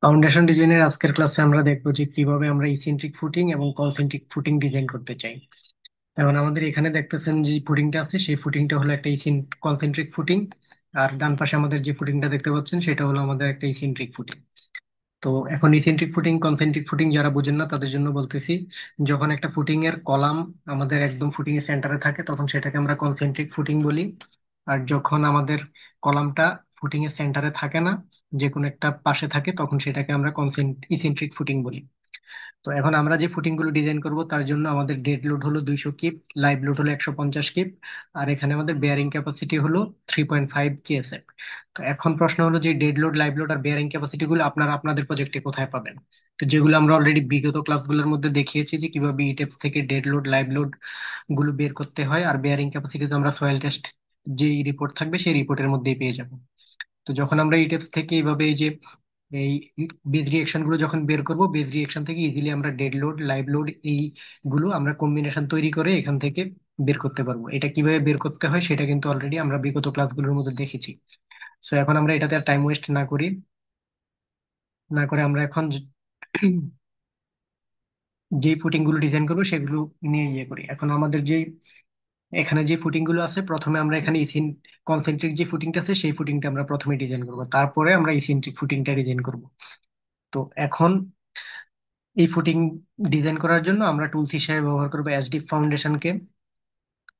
Foundation ডিজাইনের আজকের ক্লাসে আমরা দেখবো যে কিভাবে আমরা ইসেন্ট্রিক ফুটিং এবং কনসেন্ট্রিক ফুটিং ডিজাইন করতে চাই। এখন আমাদের এখানে দেখতেছেন যে ফুটিংটা আছে, সেই ফুটিংটা হলো একটা কনসেন্ট্রিক ফুটিং। আর ডান পাশে আমাদের যে ফুটিংটা দেখতে পাচ্ছেন সেটা হলো আমাদের একটা ইসেন্ট্রিক ফুটিং। তো এখন ইসেন্ট্রিক ফুটিং কনসেন্ট্রিক ফুটিং যারা বোঝেন না তাদের জন্য বলতেছি, যখন একটা ফুটিং এর কলাম আমাদের একদম ফুটিং এর সেন্টারে থাকে তখন সেটাকে আমরা কনসেন্ট্রিক ফুটিং বলি। আর যখন আমাদের কলামটা ফুটিং এর সেন্টারে থাকে না, যে কোনো একটা পাশে থাকে, তখন সেটাকে আমরা ইসেন্ট্রিক ফুটিং বলি। তো এখন আমরা যে ফুটিং গুলো ডিজাইন করব তার জন্য আমাদের ডেড লোড হলো 200 কিপ, লাইভ লোড হলো 150 কিপ, আর এখানে আমাদের বেয়ারিং ক্যাপাসিটি হলো 3.5 কেএসএফ। তো এখন প্রশ্ন হলো যে ডেড লোড, লাইভ লোড আর বেয়ারিং ক্যাপাসিটি গুলো আপনারা আপনাদের প্রজেক্টে কোথায় পাবেন? তো যেগুলো আমরা অলরেডি বিগত ক্লাসগুলোর মধ্যে দেখিয়েছি যে কিভাবে ইটেপস থেকে ডেড লোড, লাইভ লোড গুলো বের করতে হয়, আর বেয়ারিং ক্যাপাসিটি তো আমরা সয়েল টেস্ট যে রিপোর্ট থাকবে সেই রিপোর্টের মধ্যেই পেয়ে যাব। তো যখন আমরা ইটেপস থেকে এইভাবে এই যে এই বেজ রিয়েকশন গুলো যখন বের করব, বেজ রিয়েকশন থেকে ইজিলি আমরা ডেড লোড, লাইভ লোড এই গুলো আমরা কম্বিনেশন তৈরি করে এখান থেকে বের করতে পারবো। এটা কিভাবে বের করতে হয় সেটা কিন্তু অলরেডি আমরা বিগত ক্লাসগুলোর মধ্যে দেখেছি। সো এখন আমরা এটাতে আর টাইম ওয়েস্ট না করে আমরা এখন যে ফুটিং গুলো ডিজাইন করবো সেগুলো নিয়ে ইয়ে করি। এখন আমাদের যে এখানে যে ফুটিং গুলো আছে, প্রথমে আমরা এখানে কনসেন্ট্রিক যে ফুটিংটা আছে সেই ফুটিংটা আমরা প্রথমে ডিজাইন করবো, তারপরে আমরা ইসেন্ট্রিক ফুটিংটা ডিজাইন করব। তো এখন এই ফুটিং ডিজাইন করার জন্য আমরা টুলস হিসেবে ব্যবহার করবো এসডি ফাউন্ডেশনকে।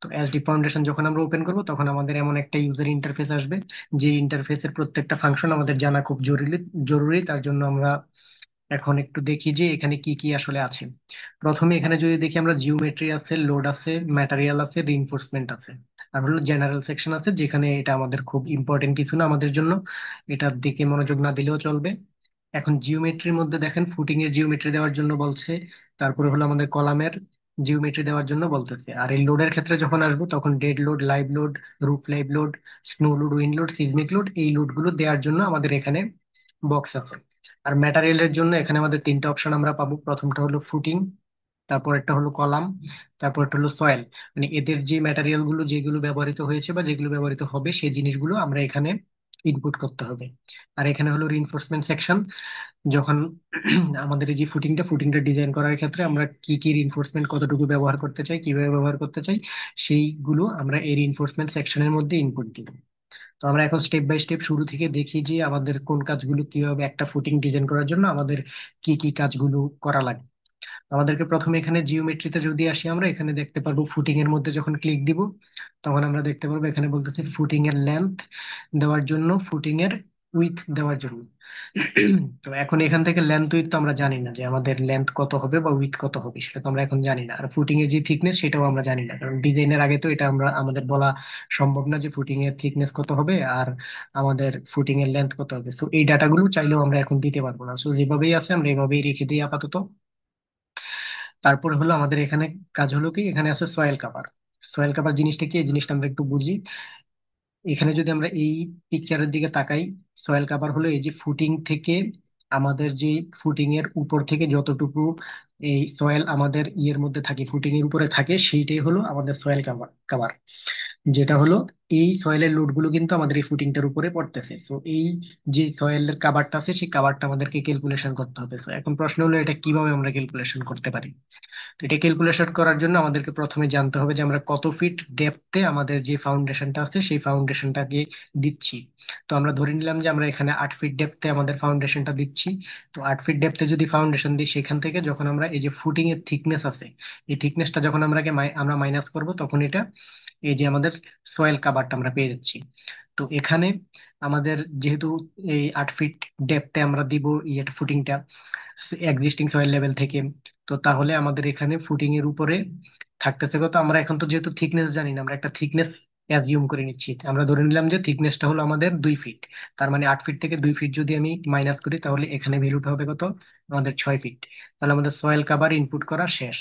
তো এসডি ফাউন্ডেশন যখন আমরা ওপেন করব তখন আমাদের এমন একটা ইউজার ইন্টারফেস আসবে, যে ইন্টারফেসের প্রত্যেকটা ফাংশন আমাদের জানা খুব জরুরি জরুরি তার জন্য আমরা এখন একটু দেখি যে এখানে কি কি আসলে আছে। প্রথমে এখানে যদি দেখি, আমরা জিওমেট্রি আছে, লোড আছে, ম্যাটেরিয়াল আছে, রিইনফোর্সমেন্ট আছে, আর হলো জেনারেল সেকশন আছে, যেখানে এটা আমাদের খুব ইম্পর্টেন্ট কিছু না আমাদের জন্য, এটার দিকে মনোযোগ না দিলেও চলবে। এখন জিওমেট্রির মধ্যে দেখেন ফুটিং এর জিওমেট্রি দেওয়ার জন্য বলছে, তারপরে হলো আমাদের কলামের জিওমেট্রি দেওয়ার জন্য বলতেছে। আর এই লোডের ক্ষেত্রে যখন আসবো তখন dead load, live load, roof live load, snow load, wind load, seismic load, এই লোড গুলো দেওয়ার জন্য আমাদের এখানে বক্স আছে। আর ম্যাটেরিয়ালের জন্য এখানে আমাদের তিনটা অপশন আমরা পাবো। প্রথমটা হলো ফুটিং, তারপর একটা হলো কলাম, তারপর একটা হলো সয়েল। মানে এদের যে ম্যাটেরিয়াল গুলো যেগুলো ব্যবহৃত হয়েছে বা যেগুলো ব্যবহৃত হবে সেই জিনিসগুলো আমরা এখানে ইনপুট করতে হবে। আর এখানে হলো রিইনফোর্সমেন্ট সেকশন। যখন আমাদের এই যে ফুটিংটা ডিজাইন করার ক্ষেত্রে আমরা কি কি রিইনফোর্সমেন্ট কতটুকু ব্যবহার করতে চাই, কিভাবে ব্যবহার করতে চাই, সেইগুলো আমরা এই রিইনফোর্সমেন্ট সেকশনের মধ্যে ইনপুট দিব। তো আমরা এখন স্টেপ বাই স্টেপ শুরু থেকে দেখি যে আমাদের কোন কাজগুলো কিভাবে, একটা ফুটিং ডিজাইন করার জন্য আমাদের কি কি কাজগুলো করা লাগে। আমাদেরকে প্রথমে এখানে জিওমেট্রিতে যদি আসি, আমরা এখানে দেখতে পারবো ফুটিং এর মধ্যে যখন ক্লিক দিব তখন আমরা দেখতে পারবো এখানে বলতেছে ফুটিং এর লেন্থ দেওয়ার জন্য, ফুটিং এর উইথ দেওয়ার জন্য। তো এখন এখান থেকে লেন্থ উইথ তো আমরা জানি না যে আমাদের লেন্থ কত হবে বা উইথ কত হবে, সেটা তো আমরা এখন জানি না। আর ফুটিং এর যে থিকনেস সেটাও আমরা জানি না, কারণ ডিজাইনের আগে তো এটা আমাদের বলা সম্ভব না যে ফুটিং এর থিকনেস কত হবে আর আমাদের ফুটিং এর লেন্থ কত হবে। তো এই ডাটাগুলো চাইলেও আমরা এখন দিতে পারবো না, তো যেভাবেই আছে আমরা এভাবেই রেখে দিই আপাতত। তারপরে হলো আমাদের এখানে কাজ হলো কি, এখানে আছে সয়েল কাভার। সয়েল কাভার জিনিসটা কি, এই জিনিসটা আমরা একটু বুঝি। এখানে যদি আমরা এই পিকচারের দিকে তাকাই, সয়েল কাভার হলো এই যে ফুটিং থেকে আমাদের যে ফুটিং এর উপর থেকে যতটুকু এই সয়েল আমাদের ইয়ের মধ্যে থাকে, ফুটিং এর উপরে থাকে, সেইটাই হলো আমাদের সয়েল কাভার। যেটা হলো এই সয়েলের লোড গুলো কিন্তু আমাদের এই ফুটিংটার উপরে পড়তেছে। তো এই যে সয়েলের কাভারটা আছে সেই কাভারটা আমাদেরকে ক্যালকুলেশন করতে হবে। তো এখন প্রশ্ন হলো এটা কিভাবে আমরা ক্যালকুলেশন করতে পারি। তো এটা ক্যালকুলেশন করার জন্য আমাদেরকে প্রথমে জানতে হবে যে আমরা কত ফিট ডেপথে আমাদের যে ফাউন্ডেশনটা আছে সেই ফাউন্ডেশনটাকে দিচ্ছি। তো আমরা ধরে নিলাম যে আমরা এখানে 8 ফিট ডেপথে আমাদের ফাউন্ডেশনটা দিচ্ছি। তো 8 ফিট ডেপথে যদি ফাউন্ডেশন দিই, সেখান থেকে যখন আমরা এই যে ফুটিং এর থিকনেস আছে, এই থিকনেসটা যখন আমরা মাইনাস করব তখন এটা এই যে আমাদের সয়েল কাভারটা আমরা পেয়ে যাচ্ছি। তো এখানে আমাদের যেহেতু এই 8 ফিট ডেপথে আমরা দিব ইয়েটা ফুটিংটা এক্সিস্টিং সয়েল লেভেল থেকে, তো তাহলে আমাদের এখানে ফুটিং এর উপরে থাকতেছে কত, আমরা এখন তো যেহেতু থিকনেস জানি না, আমরা একটা থিকনেস অ্যাজিউম করে নিচ্ছি। আমরা ধরে নিলাম যে থিকনেসটা হলো আমাদের 2 ফিট। তার মানে 8 ফিট থেকে 2 ফিট যদি আমি মাইনাস করি তাহলে এখানে ভ্যালুটা হবে কত, আমাদের 6 ফিট। তাহলে আমাদের সয়েল কাভার ইনপুট করা শেষ।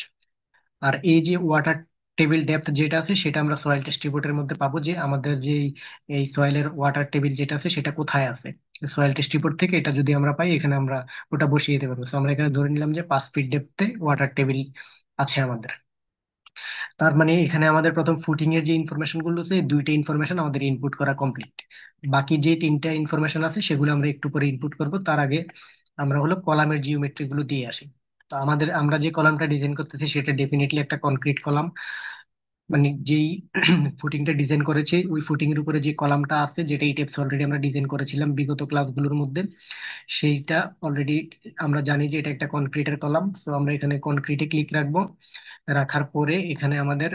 আর এই যে ওয়াটার টেবিল ডেপথ যেটা আছে সেটা আমরা সয়েল টেস্ট রিপোর্টের মধ্যে পাবো, যে আমাদের যে এই সয়েলের ওয়াটার টেবিল যেটা আছে সেটা কোথায় আছে। সয়েল টেস্ট রিপোর্ট থেকে এটা যদি আমরা পাই, এখানে আমরা ওটা বসিয়ে দিতে পারবো। So আমরা এখানে ধরে নিলাম যে 5 ফিট ডেপথে ওয়াটার টেবিল আছে আমাদের। তার মানে এখানে আমাদের প্রথম ফুটিং এর যে ইনফরমেশন গুলো আছে, এই দুইটা ইনফরমেশন আমাদের ইনপুট করা কমপ্লিট। বাকি যে তিনটা ইনফরমেশন আছে সেগুলো আমরা একটু পরে ইনপুট করব। তার আগে আমরা হলো কলামের জিওমেট্রি গুলো দিয়ে আসি। তো আমরা যে কলামটা ডিজাইন করতেছি সেটা ডেফিনেটলি একটা কনক্রিট কলাম। মানে যেই ফুটিংটা ডিজাইন করেছে ওই ফুটিং এর উপরে যে কলামটা আছে, যেটা ইটেপস অলরেডি আমরা ডিজাইন করেছিলাম বিগত ক্লাসগুলোর মধ্যে, সেইটা অলরেডি আমরা জানি যে এটা একটা কনক্রিটের কলাম। তো আমরা এখানে কনক্রিটে ক্লিক রাখবো। রাখার পরে এখানে আমাদের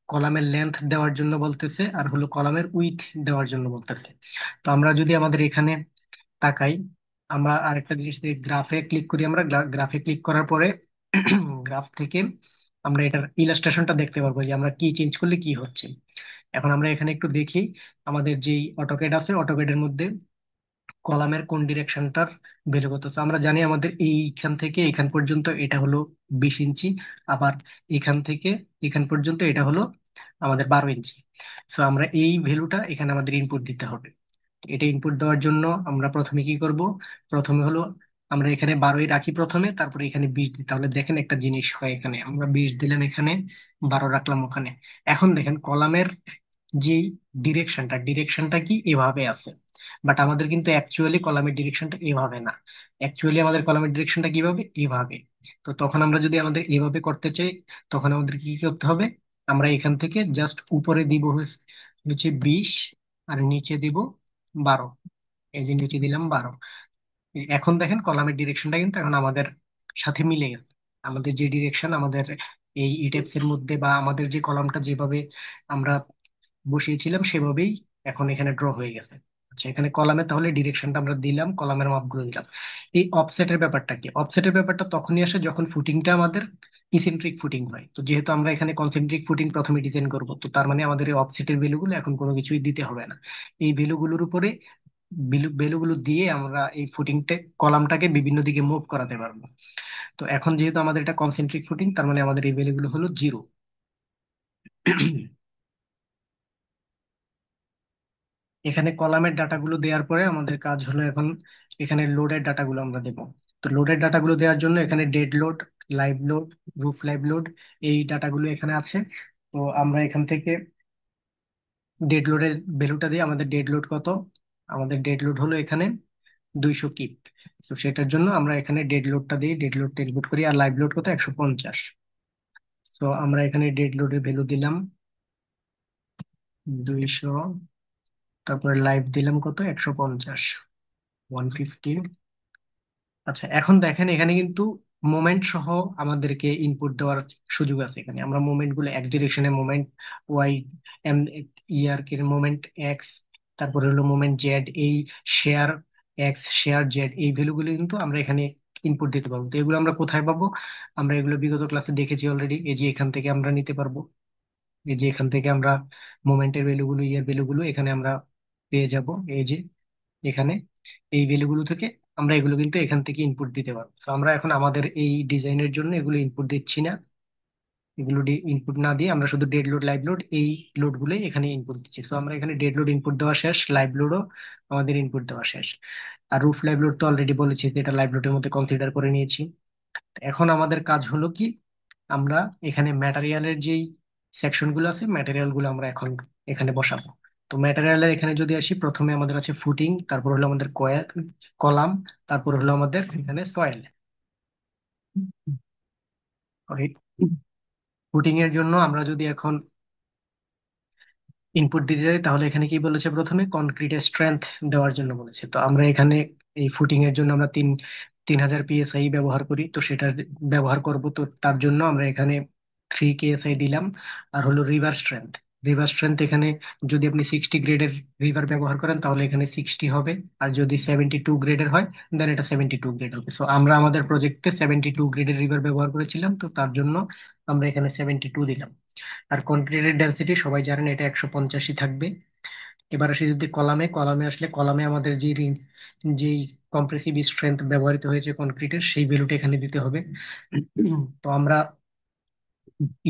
কলামের লেন্থ দেওয়ার জন্য বলতেছে, আর হলো কলামের উইথ দেওয়ার জন্য বলতেছে। তো আমরা যদি আমাদের এখানে তাকাই, আমরা আরেকটা জিনিস গ্রাফে ক্লিক করি। আমরা গ্রাফে ক্লিক করার পরে গ্রাফ থেকে আমরা এটার ইলাস্ট্রেশনটা দেখতে পারবো যে আমরা কি চেঞ্জ করলে কি হচ্ছে। এখন আমরা এখানে একটু দেখি, আমাদের যেই অটোক্যাড আছে অটোক্যাডের মধ্যে কলামের কোন ডিরেকশনটার ভ্যালু কত। তো আমরা জানি আমাদের এইখান থেকে এখান পর্যন্ত এটা হলো 20 ইঞ্চি, আবার এখান থেকে এখান পর্যন্ত এটা হলো আমাদের 12 ইঞ্চি। তো আমরা এই ভ্যালুটা এখানে আমাদের ইনপুট দিতে হবে। এটা ইনপুট দেওয়ার জন্য আমরা প্রথমে কি করব, প্রথমে হলো আমরা এখানে 12ই রাখি প্রথমে, তারপরে এখানে 20 দিই। তাহলে দেখেন একটা জিনিস হয়, এখানে আমরা 20 দিলাম, এখানে 12 রাখলাম ওখানে। এখন দেখেন কলামের যে ডিরেকশনটা কি এভাবে আছে, বাট আমাদের কিন্তু অ্যাকচুয়ালি কলামের ডিরেকশনটা এভাবে না। অ্যাকচুয়ালি আমাদের কলামের ডিরেকশনটা কিভাবে, এভাবে। তো তখন আমরা যদি আমাদের এভাবে করতে চাই, তখন আমাদের কি করতে হবে, আমরা এখান থেকে জাস্ট উপরে দিব হচ্ছে 20, আর নিচে দিব 12। এই যে নিচে দিলাম 12। এখন দেখেন কলামের ডিরেকশনটা কিন্তু এখন আমাদের সাথে মিলে গেছে। আমাদের যে ডিরেকশন আমাদের এই ইটেপস এর মধ্যে, বা আমাদের যে কলামটা যেভাবে আমরা বসিয়েছিলাম সেভাবেই এখন এখানে ড্র হয়ে গেছে। আচ্ছা, এখানে কলামে তাহলে ডিরেকশনটা আমরা দিলাম, কলামের মাপগুলো দিলাম। এই অফসেটের ব্যাপারটা কি, অফসেটের ব্যাপারটা তখনই আসে যখন ফুটিংটা আমাদের ইসেন্ট্রিক ফুটিং হয়। তো যেহেতু আমরা এখানে কনসেন্ট্রিক ফুটিং প্রথমে ডিজাইন করব, তো তার মানে আমাদের এই অফসেটের ভ্যালুগুলো এখন কোনো কিছুই দিতে হবে না। এই ভ্যালুগুলোর উপরে ভ্যালুগুলো দিয়ে আমরা এই ফুটিংটা কলামটাকে বিভিন্ন দিকে মুভ করাতে পারবো। তো এখন যেহেতু আমাদের এটা কনসেন্ট্রিক ফুটিং, তার মানে আমাদের এই ভ্যালুগুলো হলো 0। এখানে কলামের ডাটাগুলো দেওয়ার পরে আমাদের কাজ হলো এখন এখানে লোডের ডাটাগুলো আমরা দেবো। তো লোডের ডাটাগুলো দেওয়ার জন্য এখানে dead load, live load, roof live load, এই ডাটাগুলো এখানে আছে। তো আমরা এখান থেকে ডেড লোডের ভ্যালুটা দিই। আমাদের ডেড লোড কত, আমাদের ডেড লোড হলো এখানে 200 কিপ। তো সেটার জন্য আমরা এখানে ডেড লোডটা দিই, ডেড লোডটা ইনপুট করি। আর লাইভ লোড কত, 150। তো আমরা এখানে ডেড লোডের ভ্যালু দিলাম 200, তারপরে লাইভ দিলাম কত, 150, 150। আচ্ছা, এখন দেখেন এখানে কিন্তু মোমেন্ট সহ আমাদেরকে ইনপুট দেওয়ার সুযোগ আছে। এখানে আমরা মোমেন্ট গুলো এক ডিরেকশনে মোমেন্ট ওয়াই, এম, ইয়ার কে মোমেন্ট এক্স, তারপরে হলো মোমেন্ট জেড, এই শেয়ার এক্স শেয়ার জেড, এই ভ্যালুগুলো কিন্তু আমরা এখানে ইনপুট দিতে পারবো। তো এগুলো আমরা কোথায় পাবো, আমরা এগুলো বিগত ক্লাসে দেখেছি অলরেডি। এই যে এখান থেকে আমরা নিতে পারবো, এই যে এখান থেকে আমরা মোমেন্টের ভ্যালুগুলো, ইয়ার ভ্যালুগুলো এখানে আমরা পেয়ে যাব। এই যে এখানে এই ভ্যালুগুলো থেকে আমরা এগুলো কিন্তু এখান থেকে ইনপুট দিতে পারবো। তো আমরা এখন আমাদের এই ডিজাইনের জন্য এগুলো ইনপুট দিচ্ছি না। এগুলো ইনপুট না দিয়ে আমরা শুধু ডেড লোড লাইভ লোড এই লোড গুলোই এখানে ইনপুট দিচ্ছি। তো আমরা এখানে ডেড লোড ইনপুট দেওয়া শেষ, লাইভ লোডও আমাদের ইনপুট দেওয়া শেষ। আর রুফ লাইভ লোড তো অলরেডি বলেছি যে এটা লাইভ লোডের মধ্যে কনসিডার করে নিয়েছি। এখন আমাদের কাজ হলো কি, আমরা এখানে ম্যাটেরিয়ালের যেই সেকশন গুলো আছে, ম্যাটেরিয়াল গুলো আমরা এখন এখানে বসাবো। তো ম্যাটেরিয়ালের এখানে যদি আসি, প্রথমে আমাদের আছে ফুটিং, তারপর হলো আমাদের কলাম, তারপর হলো আমাদের এখানে সয়েল। ফুটিং এর জন্য আমরা যদি এখন ইনপুট দিতে যাই, তাহলে এখানে কি বলেছে, প্রথমে কনক্রিটের স্ট্রেংথ দেওয়ার জন্য বলেছে। তো আমরা এখানে এই ফুটিং এর জন্য আমরা 3000 PSI ব্যবহার করি, তো সেটা ব্যবহার করব। তো তার জন্য আমরা এখানে 3 KSI দিলাম। আর হলো রিভার স্ট্রেংথ এখানে যদি আপনি 60 গ্রেডের রিভার ব্যবহার করেন তাহলে এখানে 60 হবে। আর যদি 72 গ্রেডের হয় দেন এটা 72 গ্রেড হবে। সো আমরা আমাদের প্রজেক্টে 72 গ্রেডের রিভার ব্যবহার করেছিলাম, তো তার জন্য আমরা এখানে 72 দিলাম। আর কনক্রিটের ডেন্সিটি সবাই জানেন এটা 185 থাকবে। এবার আসি যদি কলামে আসলে কলামে আমাদের যেই কম্প্রেসিভ স্ট্রেংথ ব্যবহৃত হয়েছে কনক্রিটের, সেই ভ্যালুটা এখানে দিতে হবে। তো আমরা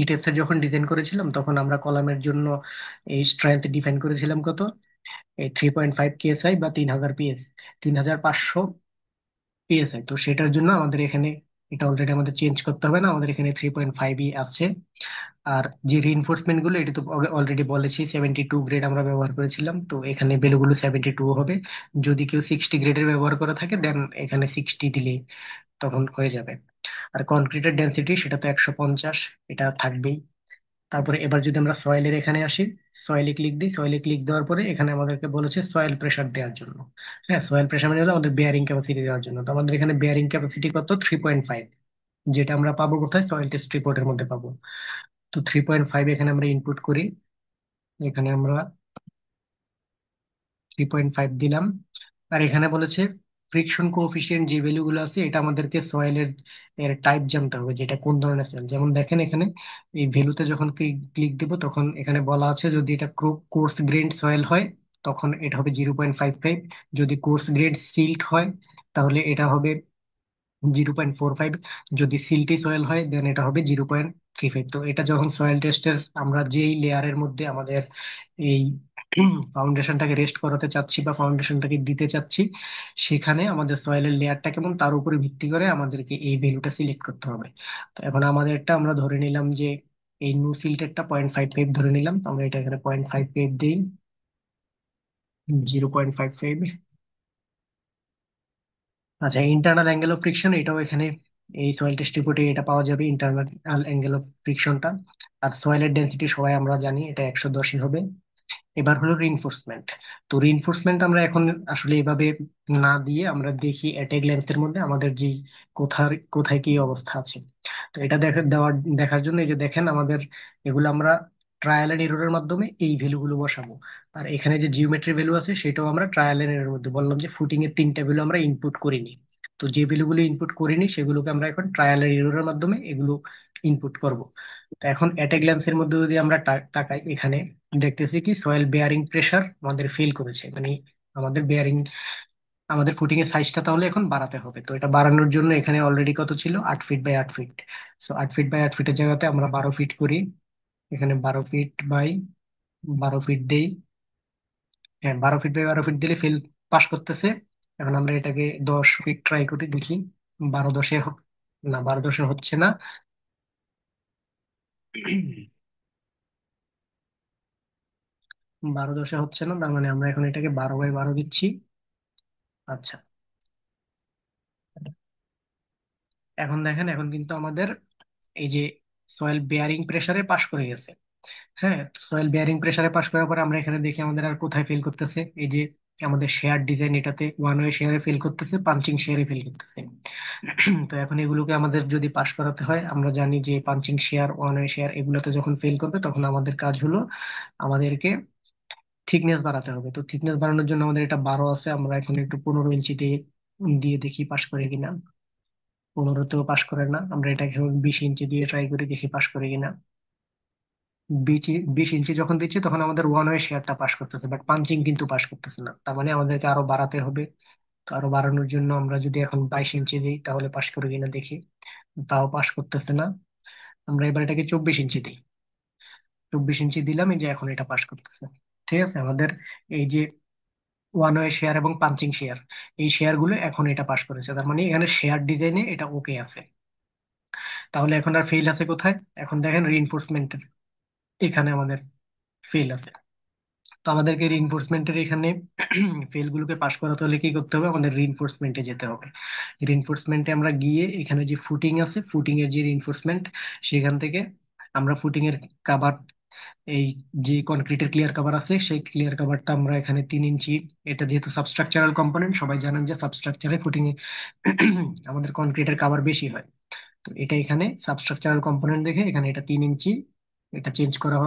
ইটেক্সের যখন ডিজাইন করেছিলাম তখন আমরা কলামের জন্য এই স্ট্রেংথ ডিফাইন করেছিলাম কত, এই 3.5 KSI বা 3500 PSI। তো সেটার জন্য আমাদের এখানে এটা অলরেডি আমাদের চেঞ্জ করতে হবে না, আমাদের এখানে 3.5ই আছে। আর যে রিইনফোর্সমেন্ট গুলো, এটা তো অলরেডি বলেছি 72 গ্রেড আমরা ব্যবহার করেছিলাম, তো এখানে ভ্যালুগুলো 72 হবে। যদি কেউ 60 গ্রেডের ব্যবহার করে থাকে দেন এখানে 60 দিলে তখন হয়ে যাবে। আর কনক্রিটের ডেন্সিটি সেটা তো 150, এটা থাকবেই। তারপরে এবার যদি আমরা সয়েলের এখানে আসি, সয়েলে ক্লিক দিই, সয়েলে ক্লিক দেওয়ার পরে এখানে আমাদেরকে বলেছে সয়েল প্রেসার দেওয়ার জন্য। হ্যাঁ, সয়েল প্রেসার মানে হলো আমাদের বেয়ারিং ক্যাপাসিটি দেওয়ার জন্য। তো আমাদের এখানে বেয়ারিং ক্যাপাসিটি কত? 3.5, যেটা আমরা পাবো কোথায়? সয়েল টেস্ট রিপোর্টের মধ্যে পাবো। তো 3.5 এখানে আমরা ইনপুট করি। এখানে আমরা 3.5 দিলাম। আর এখানে বলেছে ফ্রিকশন কোএফিসিয়েন্ট যে ভ্যালু গুলো আছে, এটা আমাদেরকে সয়েলের এর টাইপ জানতে হবে, যেটা কোন ধরনের সয়েল। যেমন দেখেন এখানে এই ভ্যালুতে যখন ক্লিক দিব তখন এখানে বলা আছে যদি এটা কোর্স গ্রেনড সয়েল হয় তখন এটা হবে 0.55। যদি কোর্স গ্রেড সিল্ট হয় তাহলে এটা হবে 0.45। যদি সিল্টি সয়েল হয় দেন এটা হবে 0.35। তো এটা যখন সয়েল টেস্টের আমরা যেই লেয়ারের মধ্যে আমাদের এই ফাউন্ডেশনটাকে রেস্ট করাতে চাচ্ছি বা ফাউন্ডেশনটাকে দিতে চাচ্ছি, সেখানে আমাদের সয়েলের লেয়ারটা কেমন তার উপরে ভিত্তি করে আমাদেরকে এই ভ্যালুটা সিলেক্ট করতে হবে। তো এখন আমাদেরটা আমরা ধরে নিলাম যে এই নো সিল্টেরটা 0.55 ধরে নিলাম, তো আমরা এটা এখানে 0.55 দিই, 0.55। আচ্ছা, ইন্টারনাল অ্যাঙ্গেল অফ ফ্রিকশন এটাও এখানে এই সয়েল টেস্ট রিপোর্টে এটা পাওয়া যাবে, ইন্টারনাল অ্যাঙ্গেল অফ ফ্রিকশনটা। আর সয়েলের ডেন্সিটি সবাই আমরা জানি এটা 110ই হবে। এবার হলো রিইনফোর্সমেন্ট। তো রিইনফোর্সমেন্ট আমরা এখন আসলে এভাবে না দিয়ে আমরা দেখি এট এ গ্ল্যান্সের মধ্যে আমাদের যে কোথায় কোথায় কি অবস্থা আছে। তো এটা দেখার জন্য এই যে দেখেন আমাদের এগুলো আমরা ট্রায়াল এন্ড এররের মাধ্যমে এই ভ্যালুগুলো বসাবো। আর এখানে যে জিওমেট্রি ভ্যালু আছে সেটাও আমরা ট্রায়াল এন্ড এররের মধ্যে বললাম যে ফুটিং এর 3টা ভ্যালু আমরা ইনপুট করিনি। তো যে ভ্যালুগুলো ইনপুট করিনি সেগুলোকে আমরা এখন ট্রায়াল এন্ড এররের মাধ্যমে এগুলো ইনপুট করব। তো এখন এট এ গ্ল্যান্সের মধ্যে যদি আমরা তাকাই, এখানে দেখতেছি কি সয়েল বেয়ারিং প্রেসার আমাদের ফেল করেছে, মানে আমাদের বেয়ারিং আমাদের ফুটিং এর সাইজটা তাহলে এখন বাড়াতে হবে। তো এটা বাড়ানোর জন্য এখানে অলরেডি কত ছিল? 8 feet by 8 feet. So 8 feet by 8 ফিটের জায়গাতে আমরা 12 ফিট করি। এখানে 12 ফিট বাই 12 ফিট দেই। হ্যাঁ, 12 ফিট বাই 12 ফিট দিলে ফেল পাস করতেছে। এখন আমরা এটাকে 10 ফিট ট্রাই করি দেখি। 12 10-এ না, 12 10-এ হচ্ছে না। 12 10-এ হচ্ছে না, তার মানে আমরা এখন এটাকে 12 বাই 12 দিচ্ছি। আচ্ছা, এখন দেখেন এখন কিন্তু আমাদের এই যে সয়েল বেয়ারিং প্রেসারে পাশ করে গেছে। হ্যাঁ, সয়েল বেয়ারিং প্রেসারে পাশ করার পরে আমরা এখানে দেখি আমাদের আর কোথায় ফেল করতেছে। এই যে আমাদের শেয়ার ডিজাইন, এটাতে ওয়ান ওয়ে শেয়ারে ফেল করতেছে, পাঞ্চিং শেয়ারে ফেল করতেছে। তো এখন এগুলোকে আমাদের যদি পাশ করাতে হয়, আমরা জানি যে punching share, one way share এগুলোতে যখন ফেল করবে তখন আমাদের কাজ হলো আমাদেরকে থিকনেস বাড়াতে হবে। তো থিকনেস বাড়ানোর জন্য আমাদের এটা 12 আছে, আমরা এখন একটু 15 ইঞ্চি দিয়ে দিয়ে দেখি পাশ করে কিনা। 15তেও পাশ করে না, আমরা এটাকে 20 ইঞ্চি দিয়ে ট্রাই করে দেখি পাশ করে কিনা। 20 ইঞ্চি যখন দিচ্ছি তখন আমাদের ওয়ান ওয়ে শেয়ারটা পাস করতেছে, বাট পাঞ্চিং কিন্তু পাস করতেছে না, তার মানে আমাদেরকে আরো বাড়াতে হবে। তো আরো বাড়ানোর জন্য আমরা যদি এখন 22 ইঞ্চি দিই তাহলে পাস করে কিনা দেখি। তাও পাস করতেছে না। আমরা এবার এটাকে 24 ইঞ্চি দিই। 24 ইঞ্চি দিলাম, এই যে এখন এটা পাস করতেছে। ঠিক আছে, আমাদের এই যে ওয়ান ওয়ে শেয়ার এবং পাঞ্চিং শেয়ার, এই শেয়ার গুলো এখন এটা পাস করেছে, তার মানে এখানে শেয়ার ডিজাইনে এটা ওকে আছে। তাহলে এখন আর ফেল আছে কোথায়? এখন দেখেন রিইনফোর্সমেন্টের এখানে আমাদের ফেল আছে। তো আমাদেরকে রিইনফোর্সমেন্টের এখানে ফেল গুলোকে পাশ করাতে হলে কি করতে হবে? আমাদের রিইনফোর্সমেন্টে যেতে হবে। রিইনফোর্সমেন্টে আমরা গিয়ে এখানে যে ফুটিং আছে, ফুটিং এর যে রিইনফোর্সমেন্ট, সেখান থেকে আমরা ফুটিং এর কাভার, এই যে কনক্রিটের ক্লিয়ার কাভার আছে সেই ক্লিয়ার কাভারটা আমরা এখানে 3 ইঞ্চি। এটা যেহেতু সাবস্ট্রাকচারাল কম্পোনেন্ট, সবাই জানেন যে সাবস্ট্রাকচারে ফুটিং এ আমাদের কনক্রিটের কাভার বেশি হয়। তো এটা এখানে সাবস্ট্রাকচারাল কম্পোনেন্ট দেখে এখানে এটা 3 ইঞ্চি, এটা চেঞ্জ করা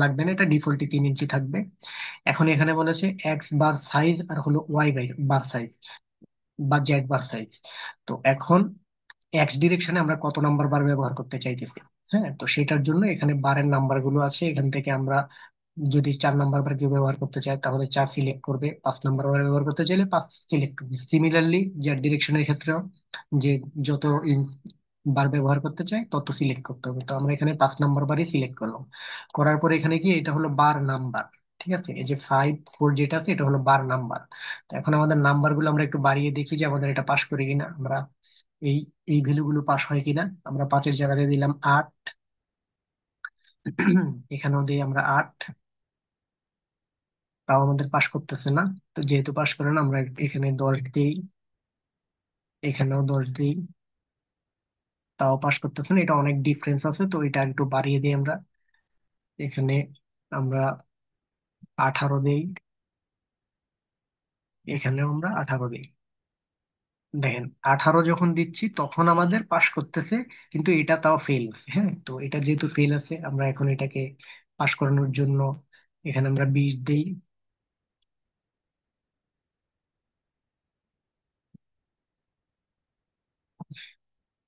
লাগবে না, এটা ডিফল্টই 3 ইঞ্চি থাকবে। এখন এখানে বলেছে এক্স বার সাইজ আর হলো ওয়াই বার সাইজ বা জেড বার সাইজ। তো এখন এক্স ডিরেকশনে আমরা কত নাম্বার বার ব্যবহার করতে চাইতেছি। হ্যাঁ, তো সেটার জন্য এখানে বারের নাম্বার গুলো আছে, এখান থেকে আমরা যদি 4 নাম্বার বার কেউ ব্যবহার করতে চায় তাহলে 4 সিলেক্ট করবে, 5 নাম্বার বার ব্যবহার করতে চাইলে 5 সিলেক্ট করবে। সিমিলারলি জেড ডিরেকশনের ক্ষেত্রেও যে যত বার ব্যবহার করতে চাই তত সিলেক্ট করতে হবে। তো আমরা এখানে 5 নাম্বার বারই সিলেক্ট করলাম। করার পরে এখানে কি এটা হলো বার নাম্বার। ঠিক আছে, এই যে 5 4 যেটা আছে এটা হলো বার নাম্বার। তো এখন আমাদের নাম্বার গুলো আমরা একটু বাড়িয়ে দেখি যে আমাদের এটা পাস করে কিনা, আমরা এই এই ভ্যালু গুলো পাস হয় কিনা। আমরা 5-এর জায়গাতে দিলাম 8, এখানেও দিই আমরা 8, তাও আমাদের পাশ করতেছে না। তো যেহেতু পাশ করে না, আমরা এখানে 10 দিই, এখানেও 10 দিই, তাও পাশ করতেছে না। এটা অনেক ডিফারেন্স আছে, তো এটা একটু বাড়িয়ে দিই আমরা। এখানে আমরা 18 দেই, এখানেও আমরা 18 দিই। দেখেন, 18 যখন দিচ্ছি তখন আমাদের পাশ করতেছে, কিন্তু এটা তাও ফেল আছে। হ্যাঁ, তো এটা যেহেতু ফেল আছে, আমরা এখন এটাকে পাশ করানোর জন্য এখানে আমরা 20 দেই।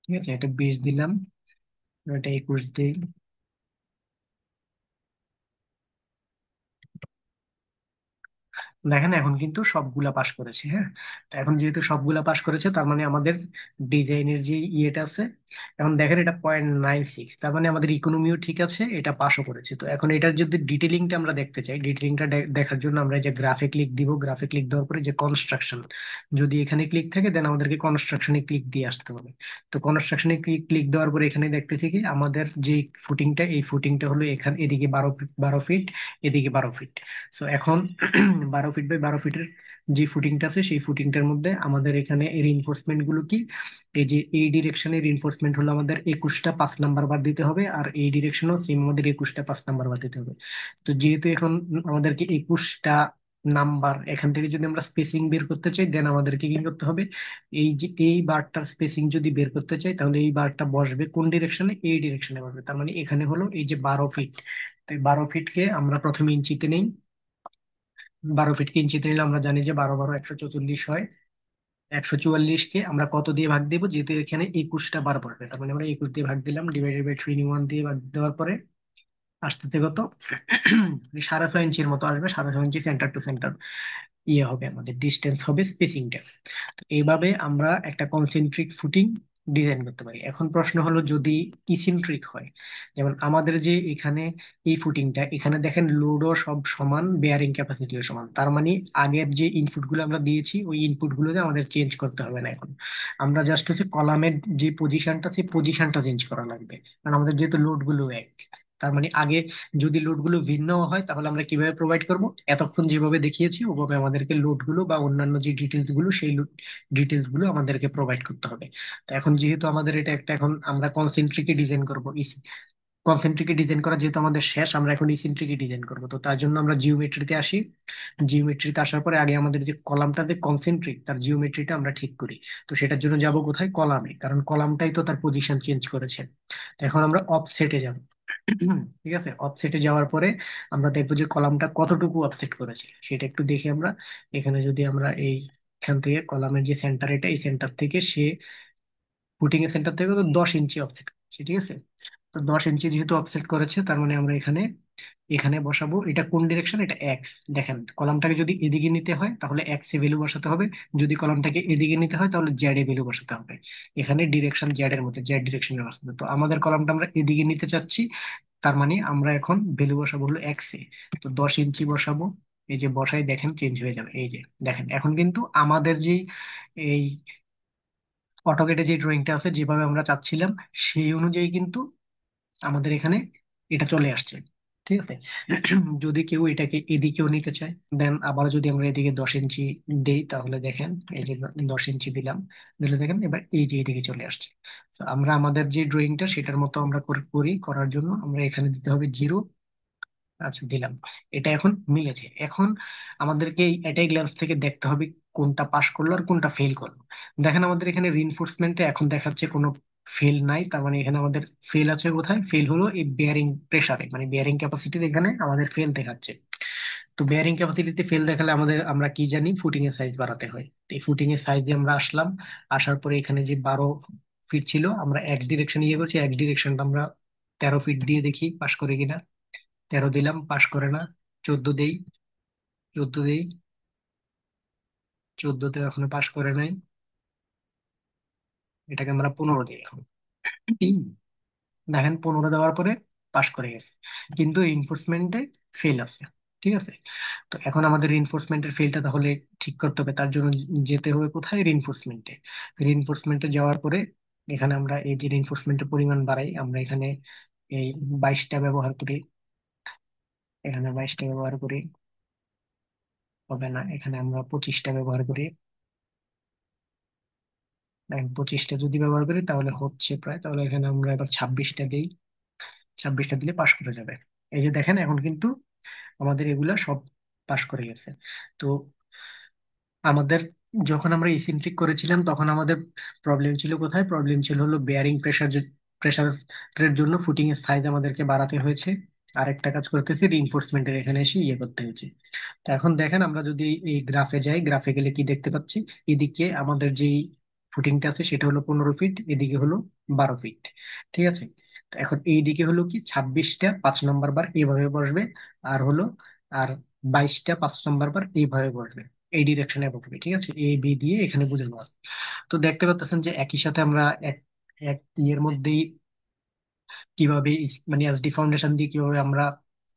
ঠিক আছে, এটা 20 দিলাম, এটা 21 দিই। দেখেন এখন কিন্তু সবগুলা পাশ করেছে। হ্যাঁ, তো এখন যেহেতু সবগুলা পাশ করেছে, তার মানে আমাদের ডিজাইনের যে ইয়েটা আছে, এখন দেখেন এটা 0.96, তার মানে আমাদের ইকোনমিও ঠিক আছে, এটা পাশও করেছে। তো এখন এটার যদি ডিটেলিংটা আমরা দেখতে চাই, ডিটেলিংটা দেখার জন্য আমরা এই যে গ্রাফে ক্লিক দিব। গ্রাফে ক্লিক দেওয়ার পরে যে কনস্ট্রাকশন, যদি এখানে ক্লিক থাকে দেন আমাদেরকে কনস্ট্রাকশনে ক্লিক দিয়ে আসতে হবে। তো কনস্ট্রাকশনে ক্লিক ক্লিক দেওয়ার পরে এখানে দেখতেছি কি আমাদের যে ফুটিংটা, এই ফুটিংটা হলো এখানে এদিকে 12 ফিট, এদিকে 12 ফিট। সো এখন 12 ফিট বাই 12 ফিটের যে ফুটিংটা আছে, সেই ফুটিংটার মধ্যে আমাদের এখানে এই রিইনফোর্সমেন্ট গুলো কি, এই যে এই ডিরেকশনের রিইনফোর্সমেন্ট হলো আমাদের 21টা 5 নাম্বার বার দিতে হবে, আর এই ডিরেকশনও সেম আমাদের 21টা 5 নাম্বার বার দিতে হবে। তো যেহেতু এখন আমাদেরকে 21টা নাম্বার, এখান থেকে যদি আমরা স্পেসিং বের করতে চাই, দেন আমাদেরকে কি করতে হবে, এই যে এই বারটার স্পেসিং যদি বের করতে চাই, তাহলে এই বারটা বসবে কোন ডিরেকশনে, এই ডিরেকশনে বসবে। তার মানে এখানে হলো এই যে 12 ফিট, তো 12 ফিটকে আমরা প্রথমে ইঞ্চিতে নেই। 12 ফিটকে ইঞ্চিতে নিলে আমরা জানি যে 12 12 144 হয়। 144কে আমরা কত দিয়ে ভাগ দিব, যেহেতু এখানে 21টা বার পড়বে, তার মানে আমরা 21 দিয়ে ভাগ দিলাম, ডিভাইডেড বাই 21 দিয়ে ভাগ দেওয়ার পরে আসতে কত, 6.5 ইঞ্চির মতো আসবে। 6.5 ইঞ্চি সেন্টার টু সেন্টার ইয়ে হবে, আমাদের ডিস্টেন্স হবে স্পেসিংটা। তো এইভাবে আমরা একটা কনসেন্ট্রিক ফুটিং ডিজাইন করতে পারি। এখন প্রশ্ন হলো যদি ইসিনট্রিক হয়, যেমন আমাদের যে এখানে এই ফুটিংটা, এখানে দেখেন লোডও সব সমান, বেয়ারিং ক্যাপাসিটিও সমান, তার মানে আগের যে ইনপুট গুলো আমরা দিয়েছি ওই ইনপুট গুলোতে আমাদের চেঞ্জ করতে হবে না। এখন আমরা জাস্ট হচ্ছে কলামের যে পজিশনটা, সেই পজিশনটা চেঞ্জ করা লাগবে, কারণ আমাদের যেহেতু লোড গুলো এক। তার মানে আগে যদি লোড গুলো ভিন্ন হয়, তাহলে আমরা কিভাবে প্রোভাইড করব, এতক্ষণ যেভাবে দেখিয়েছি ওভাবে আমাদেরকে লোড গুলো বা অন্যান্য যে ডিটেলস গুলো, সেই ডিটেলস গুলো আমাদেরকে প্রোভাইড করতে হবে। তো এখন যেহেতু আমাদের এটা একটা, এখন আমরা কনসেন্ট্রিকে ডিজাইন করব, কনসেন্ট্রিকে ডিজাইন করা যেহেতু আমাদের শেষ, আমরা এখন ইসেন্ট্রিকে ডিজাইন করব। তো তার জন্য আমরা জিওমেট্রিতে আসি। জিওমেট্রিতে আসার পরে আগে আমাদের যে কলামটাতে কনসেন্ট্রিক, তার জিওমেট্রিটা আমরা ঠিক করি। তো সেটার জন্য যাব কোথায়, কলামে, কারণ কলামটাই তো তার পজিশন চেঞ্জ করেছে। তো এখন আমরা অফসেটে যাব। ঠিক আছে, অফসেটে যাওয়ার পরে আমরা দেখবো যে কলামটা কতটুকু অফসেট করেছে, সেটা একটু দেখি আমরা। এখানে যদি আমরা এইখান থেকে কলামের যে সেন্টার, এটা এই সেন্টার থেকে সে ফুটিং এর সেন্টার থেকে তো 10 ইঞ্চি অফসেট করেছে। ঠিক আছে, তো 10 ইঞ্চি যেহেতু অফসেট করেছে, তার মানে আমরা এখানে এখানে বসাবো। এটা কোন ডিরেকশন, এটা এক্স। দেখেন, কলামটাকে যদি এদিকে নিতে হয় তাহলে এক্স এ ভ্যালু বসাতে হবে, যদি কলামটাকে এদিকে নিতে হয় তাহলে জেড এ ভ্যালু বসাতে হবে। এখানে ডিরেকশন জেড এর মধ্যে, জেড ডিরেকশনে বসাতে হবে। তো আমাদের কলামটা আমরা এদিকে নিতে চাচ্ছি, তার মানে আমরা এখন ভ্যালু বসাবো হলো এক্স এ। তো 10 ইঞ্চি বসাবো। এই যে বসাই, দেখেন চেঞ্জ হয়ে যাবে। এই যে দেখেন, এখন কিন্তু আমাদের যে এই অটোকেটে যে ড্রয়িংটা আছে, যেভাবে আমরা চাচ্ছিলাম সেই অনুযায়ী কিন্তু আমাদের এখানে এটা চলে আসছে। ঠিক আছে, যদি কেউ এটাকে এদিকেও নিতে চায়, দেন আবার যদি আমরা এদিকে 10 ইঞ্চি দেই, তাহলে দেখেন এই যে 10 ইঞ্চি দিলাম, দিলে দেখেন এবার এই যে এদিকে চলে আসছে। তো আমরা আমাদের যে ড্রয়িংটা সেটার মতো আমরা করি, করার জন্য আমরা এখানে দিতে হবে 0। আচ্ছা, দিলাম। এটা এখন মিলেছে। এখন আমাদেরকে এটাই গ্ল্যান্স থেকে দেখতে হবে কোনটা পাস করলো আর কোনটা ফেল করলো। দেখেন আমাদের এখানে রিইনফোর্সমেন্টে এখন দেখাচ্ছে কোনো ফেল নাই, তার মানে এখানে আমাদের ফেল আছে কোথায়, ফেল হলো এই বেয়ারিং প্রেসারে, মানে বেয়ারিং ক্যাপাসিটির এখানে আমাদের ফেল দেখাচ্ছে। তো বেয়ারিং ক্যাপাসিটিতে ফেল দেখালে আমাদের, আমরা কি জানি, ফুটিং এর সাইজ বাড়াতে হয়। তো এই ফুটিং এর সাইজে আমরা আসলাম। আসার পরে এখানে যে 12 ফিট ছিল, আমরা এক্স ডিরেকশন ইয়ে করছি, এক্স ডিরেকশনটা আমরা 13 ফিট দিয়ে দেখি পাস করে কিনা। 13 দিলাম, পাশ করে না। 14 দেই, 14 দেই, 14তে এখনো পাশ করে নাই। এটাকে আমরা 15 দিই এখন। দেখেন, 15 দেওয়ার পরে পাশ করে গেছে, কিন্তু রিইনফোর্সমেন্টে ফেল আছে। ঠিক আছে, তো এখন আমাদের রিইনফোর্সমেন্টের ফেলটা তাহলে ঠিক করতে হবে, তার জন্য যেতে হবে কোথায়, রিইনফোর্সমেন্টে। রিইনফোর্সমেন্টে যাওয়ার পরে এখানে আমরা এই যে রিইনফোর্সমেন্টের পরিমাণ বাড়াই, আমরা এখানে এই 22টা ব্যবহার করি, এখানে 22টা ব্যবহার করি, হবে না, এখানে আমরা 25টা ব্যবহার করি। 25টা যদি ব্যবহার করি তাহলে হচ্ছে প্রায়, তাহলে এখানে আমরা এবার 26টা দিই। 26টা দিলে পাশ করে যাবে। এই যে দেখেন এখন কিন্তু আমাদের এগুলা সব পাশ করে গেছে। তো আমাদের যখন আমরা ইসেন্ট্রিক করেছিলাম তখন আমাদের প্রবলেম ছিল কোথায়? প্রবলেম ছিল হলো বেয়ারিং প্রেসারের জন্য ফুটিং এর সাইজ আমাদেরকে বাড়াতে হয়েছে। আরেকটা কাজ করতেছি, রিইনফোর্সমেন্টের এখানে এসে ইয়ে করতে হয়েছে। তো এখন দেখেন আমরা যদি এই গ্রাফে যাই, গ্রাফে গেলে কি দেখতে পাচ্ছি? এদিকে আমাদের যেই ফুটিংটা আছে সেটা হলো 15 ফিট, এদিকে হলো 12 ফিট। ঠিক আছে। তো এখন এইদিকে হলো কি 26টা 5 নম্বর বার এইভাবে বসবে, আর হলো আর 22টা 5 নম্বর বার এইভাবে বসবে, এই ডিরেকশনে বসবে। ঠিক আছে, এ বি দিয়ে এখানে বোঝানো আছে। তো দেখতে পাচ্ছেন যে একই সাথে আমরা এক এক ইয়ের মধ্যেই কিভাবে মানে এসডি ফাউন্ডেশন দিয়ে কিভাবে আমরা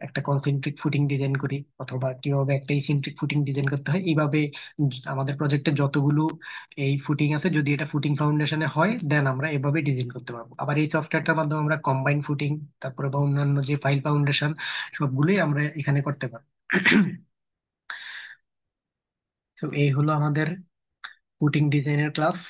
একটা কনসেন্ট্রিক ফুটিং ডিজাইন করি, অথবা কিভাবে একটা ইসেন্ট্রিক ফুটিং ডিজাইন করতে হয়, এইভাবে আমাদের প্রজেক্টে যতগুলো এই ফুটিং আছে, যদি এটা ফুটিং ফাউন্ডেশনে হয় দেন আমরা এভাবে ডিজাইন করতে পারবো। আবার এই সফটওয়্যারটার মাধ্যমে আমরা কম্বাইন ফুটিং, তারপরে বা অন্যান্য যে ফাইল ফাউন্ডেশন, সবগুলোই আমরা এখানে করতে পারবো। তো এই হলো আমাদের ফুটিং ডিজাইনের ক্লাস।